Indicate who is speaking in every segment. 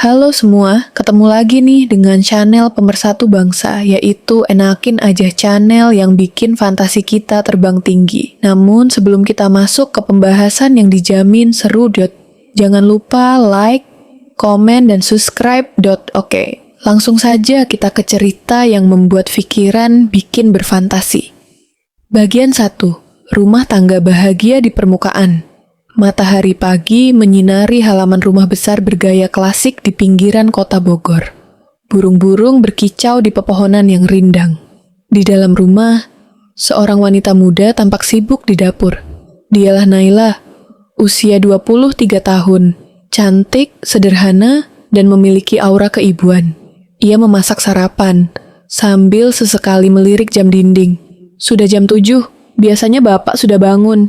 Speaker 1: Halo semua, ketemu lagi nih dengan channel Pemersatu Bangsa, yaitu Enakin Aja Channel yang bikin fantasi kita terbang tinggi. Namun sebelum kita masuk ke pembahasan yang dijamin seru, jangan lupa like, komen, dan subscribe. Oke, langsung saja kita ke cerita yang membuat pikiran bikin berfantasi. Bagian 1, Rumah Tangga Bahagia di Permukaan. Matahari pagi menyinari halaman rumah besar bergaya klasik di pinggiran kota Bogor. Burung-burung berkicau di pepohonan yang rindang. Di dalam rumah, seorang wanita muda tampak sibuk di dapur. Dialah Naila, usia 23 tahun, cantik, sederhana, dan memiliki aura keibuan. Ia memasak sarapan, sambil sesekali melirik jam dinding. Sudah jam 7, biasanya bapak sudah bangun,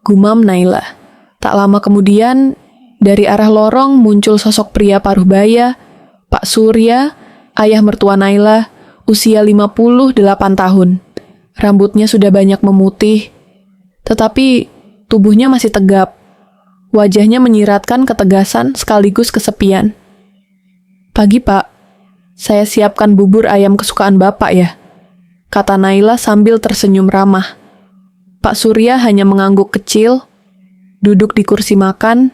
Speaker 1: gumam Naila. Tak lama kemudian, dari arah lorong muncul sosok pria paruh baya, Pak Surya, ayah mertua Naila, usia 58 tahun. Rambutnya sudah banyak memutih, tetapi tubuhnya masih tegap. Wajahnya menyiratkan ketegasan sekaligus kesepian. "Pagi, Pak. Saya siapkan bubur ayam kesukaan Bapak ya," kata Naila sambil tersenyum ramah. Pak Surya hanya mengangguk kecil, duduk di kursi makan,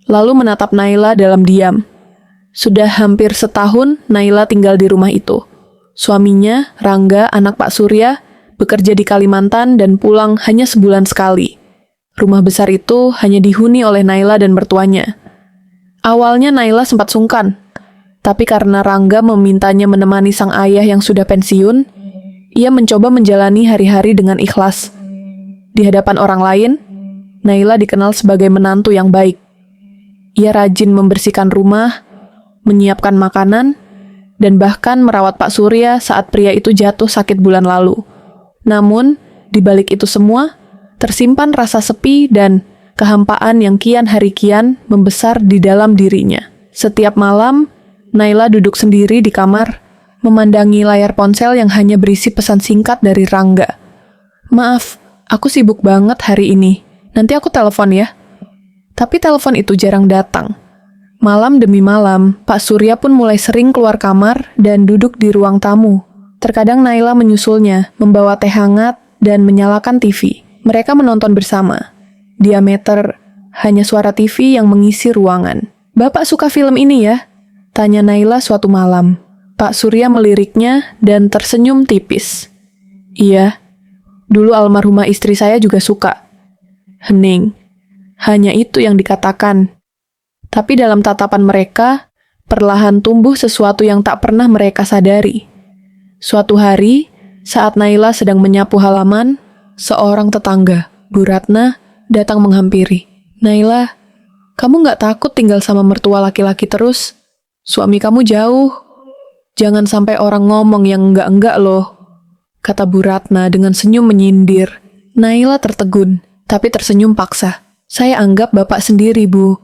Speaker 1: lalu menatap Naila dalam diam. Sudah hampir setahun Naila tinggal di rumah itu. Suaminya, Rangga, anak Pak Surya, bekerja di Kalimantan dan pulang hanya sebulan sekali. Rumah besar itu hanya dihuni oleh Naila dan mertuanya. Awalnya Naila sempat sungkan, tapi karena Rangga memintanya menemani sang ayah yang sudah pensiun, ia mencoba menjalani hari-hari dengan ikhlas. Di hadapan orang lain, Naila dikenal sebagai menantu yang baik. Ia rajin membersihkan rumah, menyiapkan makanan, dan bahkan merawat Pak Surya saat pria itu jatuh sakit bulan lalu. Namun, di balik itu semua, tersimpan rasa sepi dan kehampaan yang kian hari kian membesar di dalam dirinya. Setiap malam, Naila duduk sendiri di kamar, memandangi layar ponsel yang hanya berisi pesan singkat dari Rangga. "Maaf, aku sibuk banget hari ini. Nanti aku telepon ya." Tapi telepon itu jarang datang. Malam demi malam, Pak Surya pun mulai sering keluar kamar dan duduk di ruang tamu. Terkadang Naila menyusulnya, membawa teh hangat dan menyalakan TV. Mereka menonton bersama. Diameter hanya suara TV yang mengisi ruangan. "Bapak suka film ini ya?" tanya Naila suatu malam. Pak Surya meliriknya dan tersenyum tipis. "Iya, dulu almarhumah istri saya juga suka." Hening. Hanya itu yang dikatakan. Tapi dalam tatapan mereka, perlahan tumbuh sesuatu yang tak pernah mereka sadari. Suatu hari, saat Naila sedang menyapu halaman, seorang tetangga, Bu Ratna, datang menghampiri. "Naila, kamu nggak takut tinggal sama mertua laki-laki terus? Suami kamu jauh. Jangan sampai orang ngomong yang enggak-enggak loh," kata Bu Ratna dengan senyum menyindir. Naila tertegun, tapi tersenyum paksa. "Saya anggap Bapak sendiri, Bu."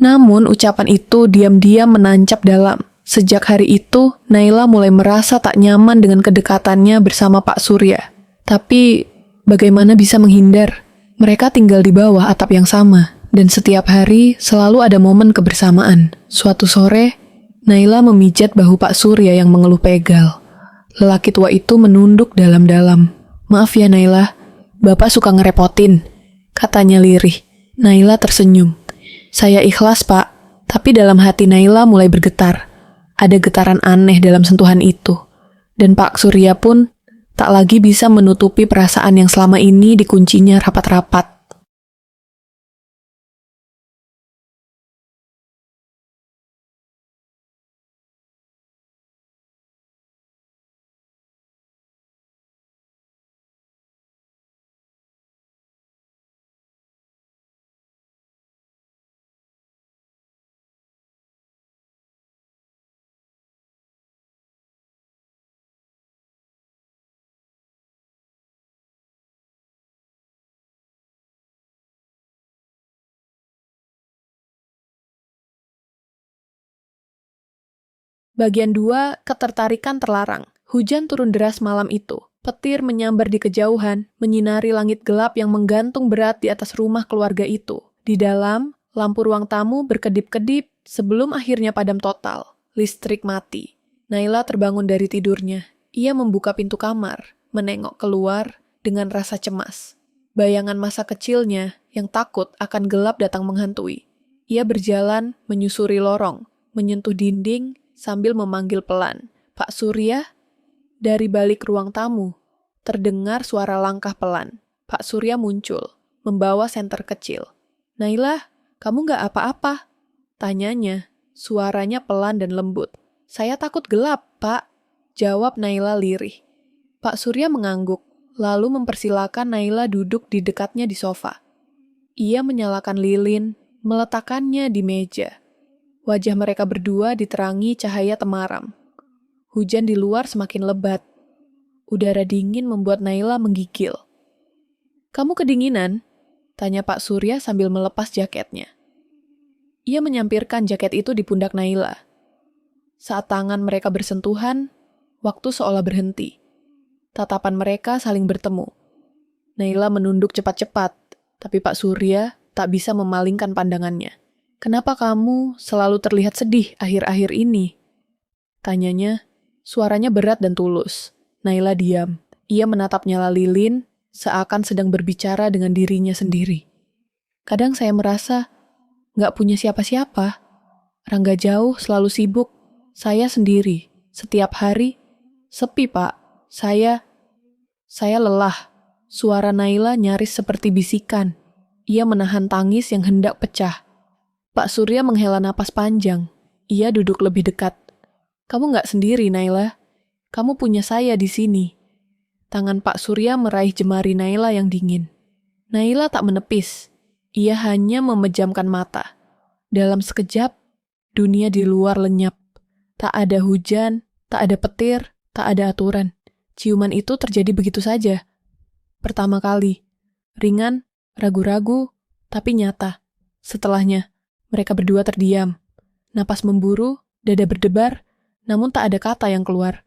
Speaker 1: Namun ucapan itu diam-diam menancap dalam. Sejak hari itu, Naila mulai merasa tak nyaman dengan kedekatannya bersama Pak Surya. Tapi bagaimana bisa menghindar? Mereka tinggal di bawah atap yang sama, dan setiap hari selalu ada momen kebersamaan. Suatu sore, Naila memijat bahu Pak Surya yang mengeluh pegal. Lelaki tua itu menunduk dalam-dalam. "Maaf ya Naila, Bapak suka ngerepotin," katanya lirih. Naila tersenyum. "Saya ikhlas, Pak." Tapi dalam hati Naila mulai bergetar. Ada getaran aneh dalam sentuhan itu. Dan Pak Surya pun tak lagi bisa menutupi perasaan yang selama ini dikuncinya rapat-rapat. Bagian 2, ketertarikan terlarang. Hujan turun deras malam itu. Petir menyambar di kejauhan, menyinari langit gelap yang menggantung berat di atas rumah keluarga itu. Di dalam, lampu ruang tamu berkedip-kedip, Sebelum akhirnya padam total, listrik mati. Naila terbangun dari tidurnya. Ia membuka pintu kamar, menengok keluar dengan rasa cemas. Bayangan masa kecilnya yang takut akan gelap datang menghantui. Ia berjalan menyusuri lorong, menyentuh dinding sambil memanggil pelan. "Pak Surya?" Dari balik ruang tamu, terdengar suara langkah pelan. Pak Surya muncul, membawa senter kecil. "Naila, kamu nggak apa-apa?" Tanyanya, suaranya pelan dan lembut. "Saya takut gelap, Pak," jawab Naila lirih. Pak Surya mengangguk, lalu mempersilakan Naila duduk di dekatnya di sofa. Ia menyalakan lilin, meletakkannya di meja. Wajah mereka berdua diterangi cahaya temaram. Hujan di luar semakin lebat. Udara dingin membuat Naila menggigil. "Kamu kedinginan?" tanya Pak Surya sambil melepas jaketnya. Ia menyampirkan jaket itu di pundak Naila. Saat tangan mereka bersentuhan, waktu seolah berhenti. Tatapan mereka saling bertemu. Naila menunduk cepat-cepat, tapi Pak Surya tak bisa memalingkan pandangannya. "Kenapa kamu selalu terlihat sedih akhir-akhir ini?" tanyanya, suaranya berat dan tulus. Naila diam. Ia menatap nyala lilin, seakan sedang berbicara dengan dirinya sendiri. "Kadang saya merasa nggak punya siapa-siapa. Rangga jauh, selalu sibuk. Saya sendiri. Setiap hari, sepi, Pak. Saya lelah." Suara Naila nyaris seperti bisikan. Ia menahan tangis yang hendak pecah. Pak Surya menghela napas panjang. Ia duduk lebih dekat. "Kamu nggak sendiri, Naila. Kamu punya saya di sini." Tangan Pak Surya meraih jemari Naila yang dingin. Naila tak menepis. Ia hanya memejamkan mata. Dalam sekejap, dunia di luar lenyap. Tak ada hujan, tak ada petir, tak ada aturan. Ciuman itu terjadi begitu saja. Pertama kali. Ringan, ragu-ragu, tapi nyata. Setelahnya, mereka berdua terdiam. Napas memburu, dada berdebar, namun tak ada kata yang keluar.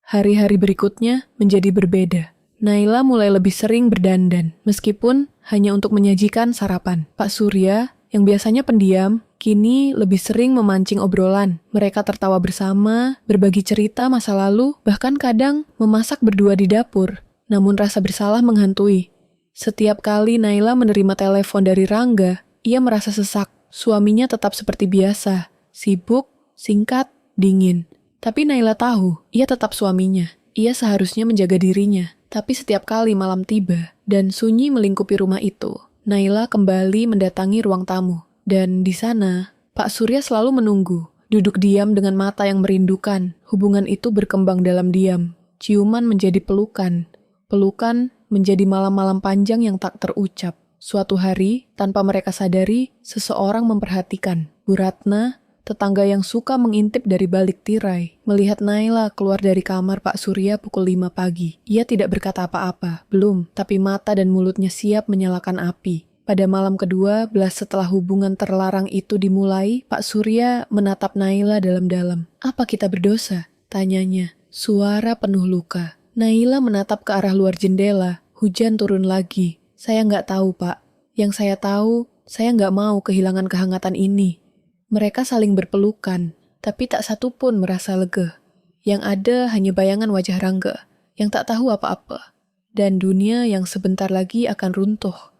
Speaker 1: Hari-hari berikutnya menjadi berbeda. Naila mulai lebih sering berdandan, meskipun hanya untuk menyajikan sarapan. Pak Surya, yang biasanya pendiam, kini lebih sering memancing obrolan. Mereka tertawa bersama, berbagi cerita masa lalu, bahkan kadang memasak berdua di dapur. Namun rasa bersalah menghantui. Setiap kali Naila menerima telepon dari Rangga, ia merasa sesak. Suaminya tetap seperti biasa, sibuk, singkat, dingin. Tapi Naila tahu, ia tetap suaminya. Ia seharusnya menjaga dirinya. Tapi setiap kali malam tiba dan sunyi melingkupi rumah itu, Naila kembali mendatangi ruang tamu. Dan di sana, Pak Surya selalu menunggu, duduk diam dengan mata yang merindukan. Hubungan itu berkembang dalam diam. Ciuman menjadi pelukan. Pelukan menjadi malam-malam panjang yang tak terucap. Suatu hari, tanpa mereka sadari, seseorang memperhatikan. Bu Ratna, tetangga yang suka mengintip dari balik tirai, melihat Naila keluar dari kamar Pak Surya pukul 5 pagi. Ia tidak berkata apa-apa, belum, tapi mata dan mulutnya siap menyalakan api. Pada malam kedua, belas setelah hubungan terlarang itu dimulai, Pak Surya menatap Naila dalam-dalam. "Apa kita berdosa?" tanyanya. Suara penuh luka. Naila menatap ke arah luar jendela. Hujan turun lagi. "Saya nggak tahu, Pak. Yang saya tahu, saya nggak mau kehilangan kehangatan ini." Mereka saling berpelukan, tapi tak satu pun merasa lega. Yang ada hanya bayangan wajah Rangga, yang tak tahu apa-apa. Dan dunia yang sebentar lagi akan runtuh.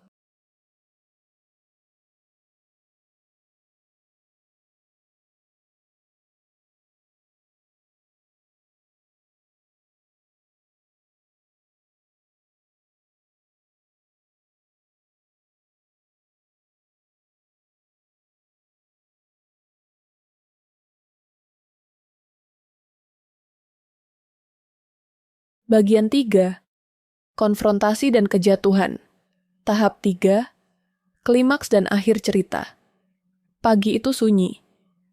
Speaker 1: Bagian 3. Konfrontasi dan kejatuhan. Tahap 3. Klimaks dan akhir cerita. Pagi itu sunyi.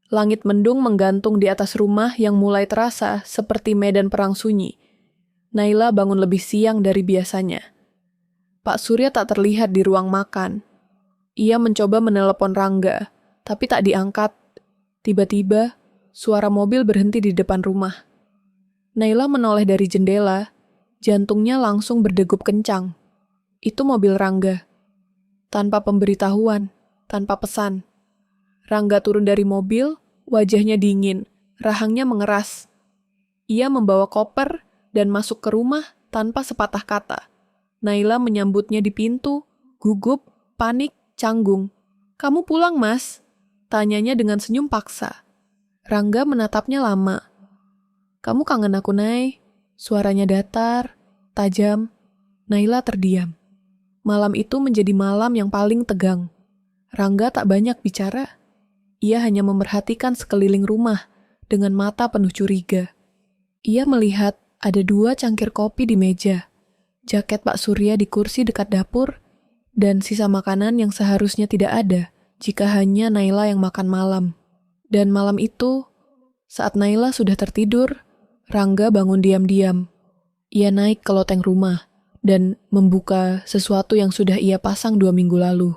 Speaker 1: Langit mendung menggantung di atas rumah yang mulai terasa seperti medan perang sunyi. Naila bangun lebih siang dari biasanya. Pak Surya tak terlihat di ruang makan. Ia mencoba menelepon Rangga, tapi tak diangkat. Tiba-tiba, suara mobil berhenti di depan rumah. Naila menoleh dari jendela, jantungnya langsung berdegup kencang. Itu mobil Rangga. Tanpa pemberitahuan, tanpa pesan. Rangga turun dari mobil, wajahnya dingin, rahangnya mengeras. Ia membawa koper dan masuk ke rumah tanpa sepatah kata. Naila menyambutnya di pintu, gugup, panik, canggung. "Kamu pulang, Mas?" tanyanya dengan senyum paksa. Rangga menatapnya lama. "Kamu kangen aku, Nay?" Suaranya datar, tajam. Naila terdiam. Malam itu menjadi malam yang paling tegang. Rangga tak banyak bicara. Ia hanya memerhatikan sekeliling rumah dengan mata penuh curiga. Ia melihat ada 2 cangkir kopi di meja, jaket Pak Surya di kursi dekat dapur, dan sisa makanan yang seharusnya tidak ada jika hanya Naila yang makan malam. Dan malam itu, saat Naila sudah tertidur, Rangga bangun diam-diam. Ia naik ke loteng rumah dan membuka sesuatu yang sudah ia pasang 2 minggu lalu.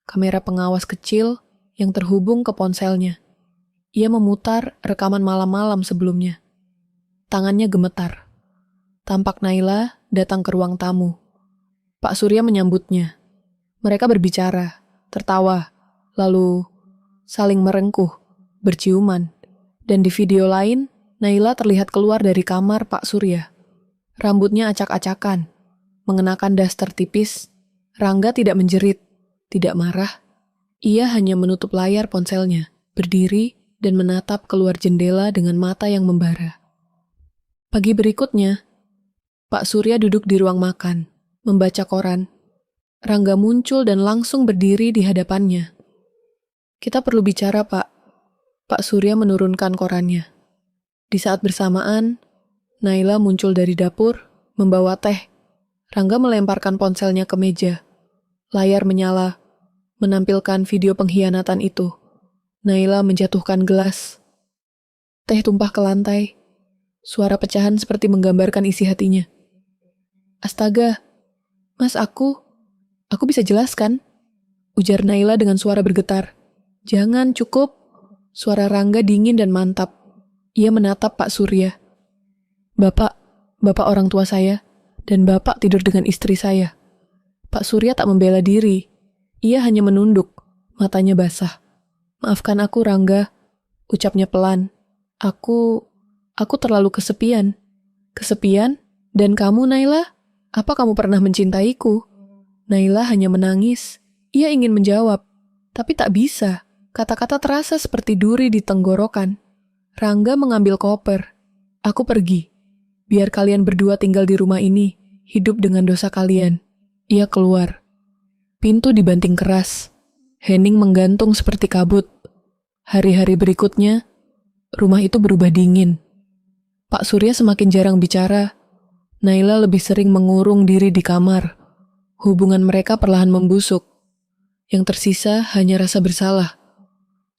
Speaker 1: Kamera pengawas kecil yang terhubung ke ponselnya. Ia memutar rekaman malam-malam sebelumnya. Tangannya gemetar. Tampak Naila datang ke ruang tamu. Pak Surya menyambutnya. Mereka berbicara, tertawa, lalu saling merengkuh, berciuman. Dan di video lain, Naila terlihat keluar dari kamar Pak Surya. Rambutnya acak-acakan, mengenakan daster tipis. Rangga tidak menjerit, tidak marah. Ia hanya menutup layar ponselnya, berdiri dan menatap keluar jendela dengan mata yang membara. Pagi berikutnya, Pak Surya duduk di ruang makan, membaca koran. Rangga muncul dan langsung berdiri di hadapannya. "Kita perlu bicara, Pak." Pak Surya menurunkan korannya. Di saat bersamaan, Naila muncul dari dapur, membawa teh. Rangga melemparkan ponselnya ke meja. Layar menyala, menampilkan video pengkhianatan itu. Naila menjatuhkan gelas. Teh tumpah ke lantai. Suara pecahan seperti menggambarkan isi hatinya. "Astaga, Mas, aku bisa jelaskan," ujar Naila dengan suara bergetar. "Jangan, cukup." Suara Rangga dingin dan mantap. Ia menatap Pak Surya. Bapak orang tua saya, dan Bapak tidur dengan istri saya." Pak Surya tak membela diri. Ia hanya menunduk, matanya basah. "Maafkan aku, Rangga," ucapnya pelan. Aku terlalu kesepian." "Kesepian? Dan kamu, Naila? Apa kamu pernah mencintaiku?" Naila hanya menangis. Ia ingin menjawab, tapi tak bisa. Kata-kata terasa seperti duri di tenggorokan. Rangga mengambil koper. "Aku pergi. Biar kalian berdua tinggal di rumah ini, hidup dengan dosa kalian." Ia keluar. Pintu dibanting keras. Hening menggantung seperti kabut. Hari-hari berikutnya, rumah itu berubah dingin. Pak Surya semakin jarang bicara. Naila lebih sering mengurung diri di kamar. Hubungan mereka perlahan membusuk. Yang tersisa hanya rasa bersalah.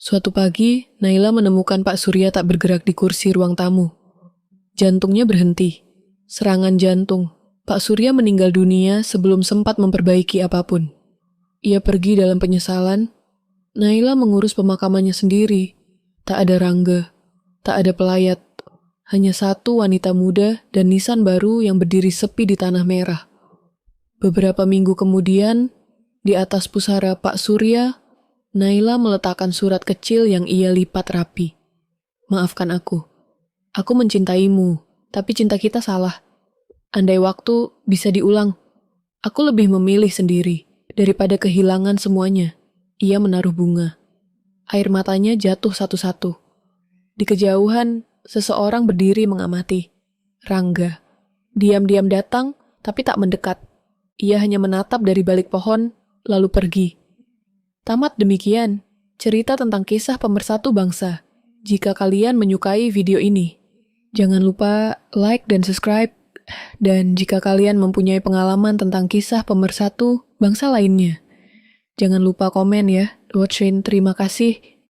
Speaker 1: Suatu pagi, Naila menemukan Pak Surya tak bergerak di kursi ruang tamu. Jantungnya berhenti. Serangan jantung. Pak Surya meninggal dunia sebelum sempat memperbaiki apapun. Ia pergi dalam penyesalan. Naila mengurus pemakamannya sendiri. Tak ada Rangga, tak ada pelayat. Hanya satu wanita muda dan nisan baru yang berdiri sepi di tanah merah. Beberapa minggu kemudian, di atas pusara Pak Surya, Naila meletakkan surat kecil yang ia lipat rapi. "Maafkan aku. Aku mencintaimu, tapi cinta kita salah. Andai waktu bisa diulang, aku lebih memilih sendiri daripada kehilangan semuanya." Ia menaruh bunga. Air matanya jatuh satu-satu. Di kejauhan, seseorang berdiri mengamati. Rangga. Diam-diam datang, tapi tak mendekat. Ia hanya menatap dari balik pohon, lalu pergi. Tamat demikian, cerita tentang kisah pemersatu bangsa. Jika kalian menyukai video ini, jangan lupa like dan subscribe. Dan jika kalian mempunyai pengalaman tentang kisah pemersatu bangsa lainnya, jangan lupa komen ya. Watchin, terima kasih.